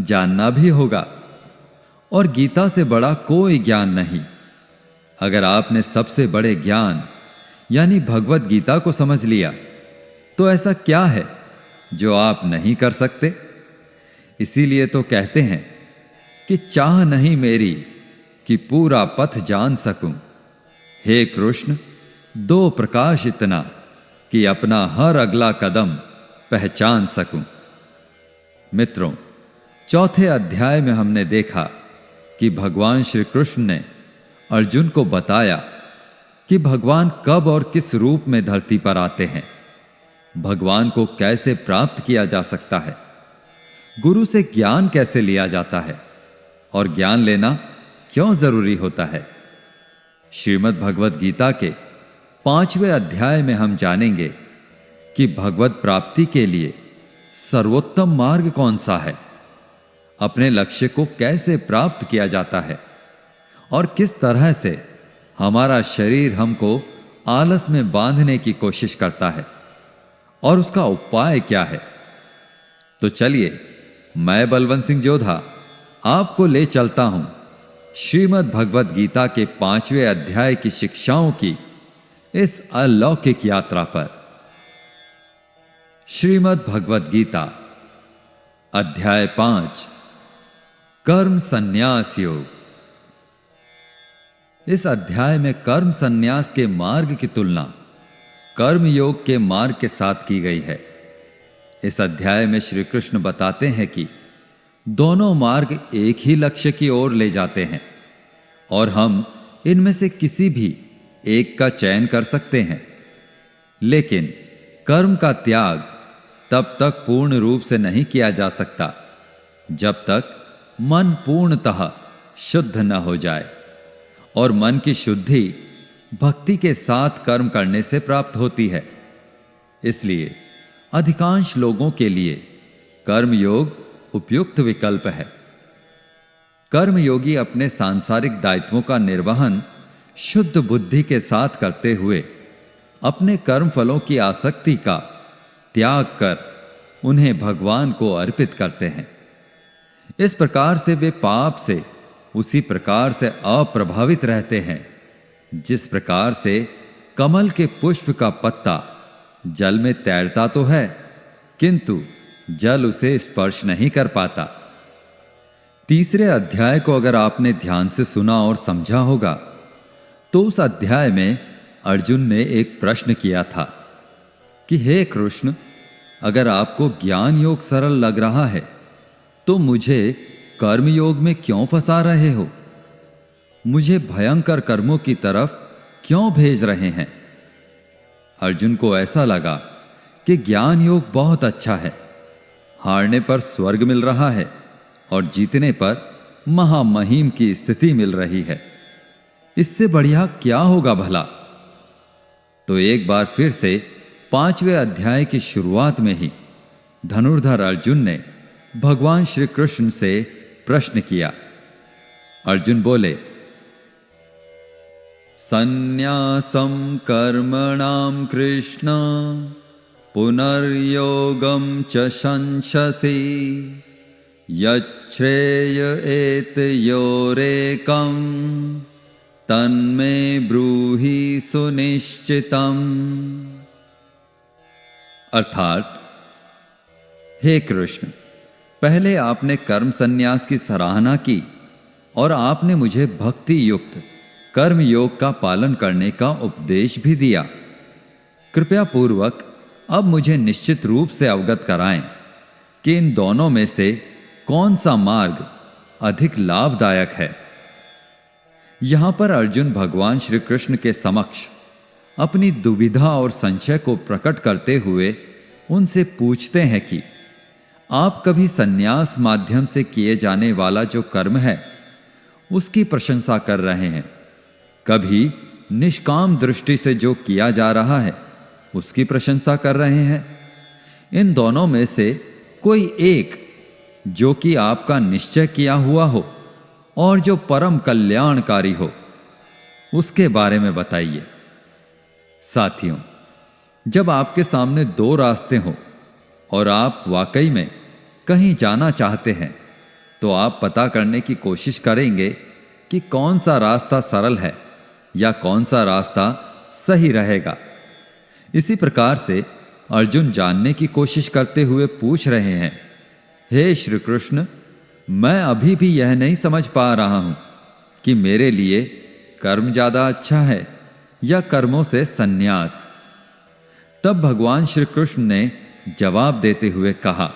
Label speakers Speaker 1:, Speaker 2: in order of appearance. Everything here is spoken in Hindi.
Speaker 1: जानना भी होगा। और गीता से बड़ा कोई ज्ञान नहीं। अगर आपने सबसे बड़े ज्ञान यानी भगवत गीता को समझ लिया तो ऐसा क्या है जो आप नहीं कर सकते। इसीलिए तो कहते हैं कि चाह नहीं मेरी कि पूरा पथ जान सकूं। हे कृष्ण, दो प्रकाश इतना कि अपना हर अगला कदम पहचान सकूं। मित्रों, चौथे अध्याय में हमने देखा कि भगवान श्री कृष्ण ने अर्जुन को बताया कि भगवान कब और किस रूप में धरती पर आते हैं, भगवान को कैसे प्राप्त किया जा सकता है, गुरु से ज्ञान कैसे लिया जाता है और ज्ञान लेना क्यों जरूरी होता है। श्रीमद् भगवत गीता के 5वें अध्याय में हम जानेंगे कि भगवत प्राप्ति के लिए सर्वोत्तम मार्ग कौन सा है, अपने लक्ष्य को कैसे प्राप्त किया जाता है और किस तरह से हमारा शरीर हमको आलस में बांधने की कोशिश करता है और उसका उपाय क्या है। तो चलिए, मैं बलवंत सिंह जोधा आपको ले चलता हूं श्रीमद् भगवत गीता के 5वें अध्याय की शिक्षाओं की इस अलौकिक यात्रा पर। श्रीमद् भगवत गीता अध्याय 5, कर्म संन्यास योग। इस अध्याय में कर्म संन्यास के मार्ग की तुलना कर्म योग के मार्ग के साथ की गई है। इस अध्याय में श्री कृष्ण बताते हैं कि दोनों मार्ग एक ही लक्ष्य की ओर ले जाते हैं और हम इनमें से किसी भी एक का चयन कर सकते हैं। लेकिन कर्म का त्याग तब तक पूर्ण रूप से नहीं किया जा सकता जब तक मन पूर्णतः शुद्ध न हो जाए, और मन की शुद्धि भक्ति के साथ कर्म करने से प्राप्त होती है। इसलिए अधिकांश लोगों के लिए कर्मयोग उपयुक्त विकल्प है। कर्मयोगी अपने सांसारिक दायित्वों का निर्वहन शुद्ध बुद्धि के साथ करते हुए अपने कर्म फलों की आसक्ति का त्याग कर उन्हें भगवान को अर्पित करते हैं। इस प्रकार से वे पाप से उसी प्रकार से अप्रभावित रहते हैं जिस प्रकार से कमल के पुष्प का पत्ता जल में तैरता तो है किंतु जल उसे स्पर्श नहीं कर पाता। तीसरे अध्याय को अगर आपने ध्यान से सुना और समझा होगा तो उस अध्याय में अर्जुन ने एक प्रश्न किया था कि हे कृष्ण, अगर आपको ज्ञान योग सरल लग रहा है तो मुझे कर्म योग में क्यों फंसा रहे हो, मुझे भयंकर कर्मों की तरफ क्यों भेज रहे हैं। अर्जुन को ऐसा लगा कि ज्ञान योग बहुत अच्छा है, हारने पर स्वर्ग मिल रहा है और जीतने पर महामहिम की स्थिति मिल रही है, इससे बढ़िया क्या होगा भला। तो एक बार फिर से 5वें अध्याय की शुरुआत में ही धनुर्धर अर्जुन ने भगवान श्री कृष्ण से प्रश्न किया। अर्जुन बोले, संन्यासं कर्मणां कृष्ण पुनर्योगं च संशसि यच्छ्रेय एतयोरेकं तन्मे ब्रूहि सुनिश्चितम्। अर्थात, हे कृष्ण, पहले आपने कर्म संन्यास की सराहना की और आपने मुझे भक्ति युक्त कर्म योग का पालन करने का उपदेश भी दिया। कृपया पूर्वक अब मुझे निश्चित रूप से अवगत कराएं कि इन दोनों में से कौन सा मार्ग अधिक लाभदायक है। यहां पर अर्जुन भगवान श्री कृष्ण के समक्ष अपनी दुविधा और संशय को प्रकट करते हुए उनसे पूछते हैं कि आप कभी संन्यास माध्यम से किए जाने वाला जो कर्म है उसकी प्रशंसा कर रहे हैं, कभी निष्काम दृष्टि से जो किया जा रहा है उसकी प्रशंसा कर रहे हैं। इन दोनों में से कोई एक जो कि आपका निश्चय किया हुआ हो और जो परम कल्याणकारी हो उसके बारे में बताइए। साथियों, जब आपके सामने दो रास्ते हों और आप वाकई में कहीं जाना चाहते हैं तो आप पता करने की कोशिश करेंगे कि कौन सा रास्ता सरल है या कौन सा रास्ता सही रहेगा। इसी प्रकार से अर्जुन जानने की कोशिश करते हुए पूछ रहे हैं, हे श्री कृष्ण, मैं अभी भी यह नहीं समझ पा रहा हूं कि मेरे लिए कर्म ज्यादा अच्छा है या कर्मों से संन्यास। तब भगवान श्री कृष्ण ने जवाब देते हुए कहा,